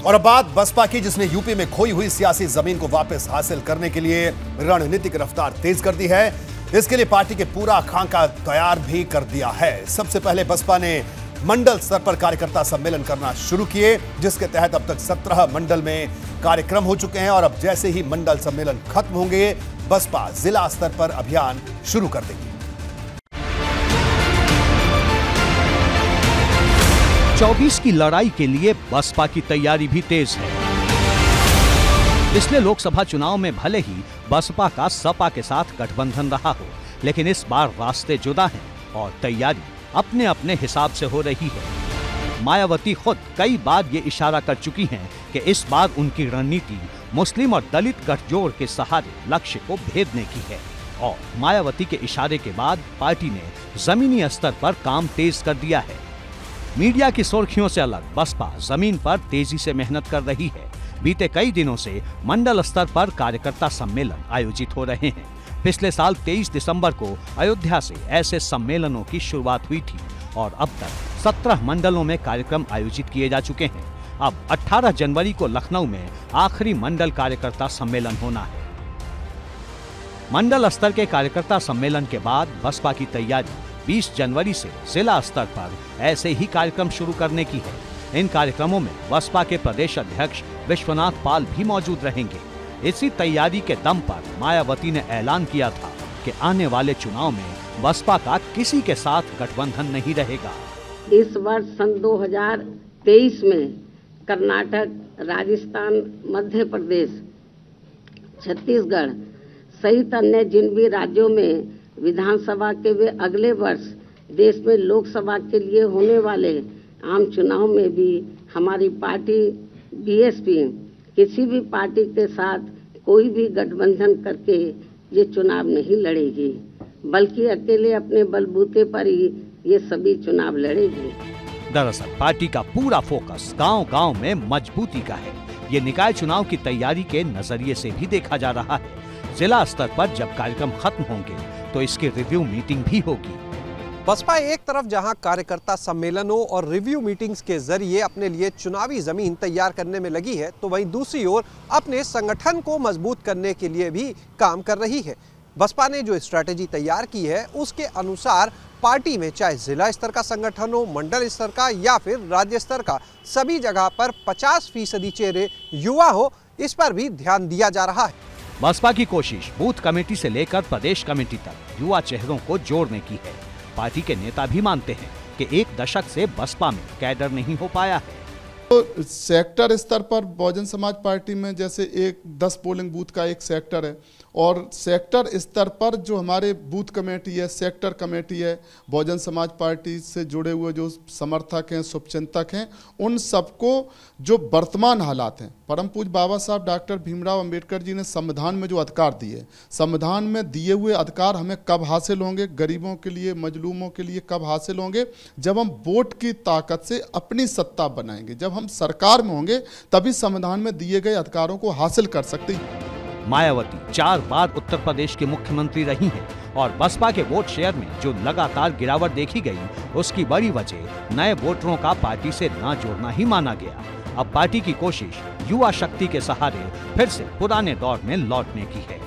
और अब बात बसपा की, जिसने यूपी में खोई हुई सियासी जमीन को वापस हासिल करने के लिए रणनीतिक रफ्तार तेज कर दी है। इसके लिए पार्टी के पूरा खाका तैयार भी कर दिया है। सबसे पहले बसपा ने मंडल स्तर पर कार्यकर्ता सम्मेलन करना शुरू किए, जिसके तहत अब तक 17 मंडल में कार्यक्रम हो चुके हैं। और अब जैसे ही मंडल सम्मेलन खत्म होंगे, बसपा जिला स्तर पर अभियान शुरू कर देगी। 24 की लड़ाई के लिए बसपा की तैयारी भी तेज है। पिछले लोकसभा चुनाव में भले ही बसपा का सपा के साथ गठबंधन रहा हो, लेकिन इस बार रास्ते जुदा हैं और तैयारी अपने अपने हिसाब से हो रही है। मायावती खुद कई बार ये इशारा कर चुकी हैं कि इस बार उनकी रणनीति मुस्लिम और दलित गठजोड़ के सहारे लक्ष्य को भेदने की है। और मायावती के इशारे के बाद पार्टी ने जमीनी स्तर पर काम तेज कर दिया है। मीडिया की सुर्खियों से अलग बसपा जमीन पर तेजी से मेहनत कर रही है। बीते कई दिनों से मंडल स्तर पर कार्यकर्ता सम्मेलन आयोजित हो रहे हैं। पिछले साल 23 दिसंबर को अयोध्या से ऐसे सम्मेलनों की शुरुआत हुई थी और अब तक 17 मंडलों में कार्यक्रम आयोजित किए जा चुके हैं। अब 18 जनवरी को लखनऊ में आखिरी मंडल कार्यकर्ता सम्मेलन होना है। मंडल स्तर के कार्यकर्ता सम्मेलन के बाद बसपा की तैयारी 20 जनवरी से जिला स्तर पर ऐसे ही कार्यक्रम शुरू करने की है। इन कार्यक्रमों में बसपा के प्रदेश अध्यक्ष विश्वनाथ पाल भी मौजूद रहेंगे। इसी तैयारी के दम पर मायावती ने ऐलान किया था कि आने वाले चुनाव में बसपा का किसी के साथ गठबंधन नहीं रहेगा। इस वर्ष सन 2023 में कर्नाटक, राजस्थान, मध्य प्रदेश, छत्तीसगढ़ सहित अन्य जिन भी राज्यों में विधानसभा के वे अगले वर्ष देश में लोकसभा के लिए होने वाले आम चुनाव में भी हमारी पार्टी बीएसपी किसी भी पार्टी के साथ कोई भी गठबंधन करके ये चुनाव नहीं लड़ेगी, बल्कि अकेले अपने बलबूते पर ही ये सभी चुनाव लड़ेगी। दरअसल पार्टी का पूरा फोकस गांव-गांव में मजबूती का है। ये निकाय चुनाव की तैयारी के नजरिए से भी देखा जा रहा है। जिला स्तर पर जब कार्यक्रम खत्म होंगे तो इसकी रिव्यू मीटिंग भी होगी। बसपा एक तरफ जहां कार्यकर्ता सम्मेलनों और रिव्यू मीटिंग्स के जरिए अपने लिए चुनावी जमीन तैयार करने में लगी है, तो वहीं दूसरी ओर अपने संगठन को मजबूत करने के लिए भी काम कर रही है। बसपा ने जो स्ट्रैटेजी तैयार की है उसके अनुसार पार्टी में चाहे जिला स्तर का संगठन हो, मंडल स्तर का या फिर राज्य स्तर का, सभी जगह पर 50% चेहरे युवा हो, इस पर भी ध्यान दिया जा रहा है। बसपा की कोशिश बूथ कमेटी से लेकर प्रदेश कमेटी तक युवा चेहरों को जोड़ने की है। पार्टी के नेता भी मानते हैं कि एक दशक से बसपा में कैडर नहीं हो पाया है। तो सेक्टर स्तर पर बहुजन समाज पार्टी में जैसे 10 पोलिंग बूथ का एक सेक्टर है, और सेक्टर स्तर पर जो हमारे बूथ कमेटी है, सेक्टर कमेटी है, बहुजन समाज पार्टी से जुड़े हुए जो समर्थक हैं, शुभचिंतक हैं, उन सबको जो वर्तमान हालात हैं, परम पूज्य बाबा साहब डॉक्टर भीमराव अंबेडकर जी ने संविधान में जो अधिकार दिए, संविधान में दिए हुए अधिकार हमें कब हासिल होंगे, गरीबों के लिए, मजलूमों के लिए कब हासिल होंगे, जब हम वोट की ताकत से अपनी सत्ता बनाएंगे, जब हम सरकार में होंगे, तभी संविधान में दिए गए अधिकारों को हासिल कर सकते हैं। मायावती 4 बार उत्तर प्रदेश की मुख्यमंत्री रही हैं और बसपा के वोट शेयर में जो लगातार गिरावट देखी गई, उसकी बड़ी वजह नए वोटरों का पार्टी से ना जोड़ना ही माना गया। अब पार्टी की कोशिश युवा शक्ति के सहारे फिर से पुराने दौर में लौटने की है।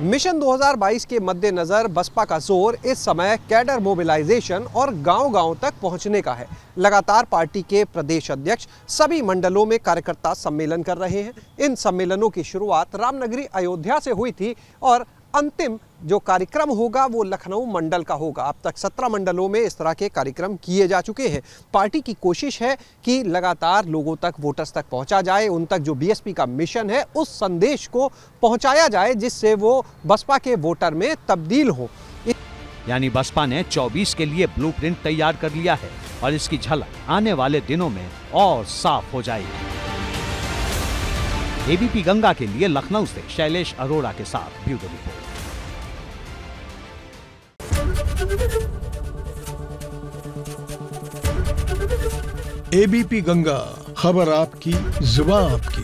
मिशन 2022 के मद्देनजर बसपा का जोर इस समय कैडर मोबिलाइजेशन और गांव-गांव तक पहुंचने का है। लगातार पार्टी के प्रदेश अध्यक्ष सभी मंडलों में कार्यकर्ता सम्मेलन कर रहे हैं। इन सम्मेलनों की शुरुआत रामनगरी अयोध्या से हुई थी और अंतिम जो कार्यक्रम होगा वो लखनऊ मंडल का होगा। अब तक 17 मंडलों में इस तरह के कार्यक्रम किए जा चुके हैं। पार्टी की कोशिश है कि लगातार लोगों तक, वोटर्स तक पहुंचा जाए, उन तक जो बीएसपी का मिशन है उस संदेश को पहुंचाया जाए, जिससे वो बसपा के वोटर में तब्दील हो। यानी बसपा ने 24 के लिए ब्लूप्रिंट तैयार कर लिया है और इसकी झलक आने वाले दिनों में और साफ हो जाएगी। एबीपी गंगा के लिए लखनऊ से शैलेश अरोड़ा के साथ ब्यूरो रिपोर्ट। एबीपी गंगा, खबर आपकी, जुबान आपकी।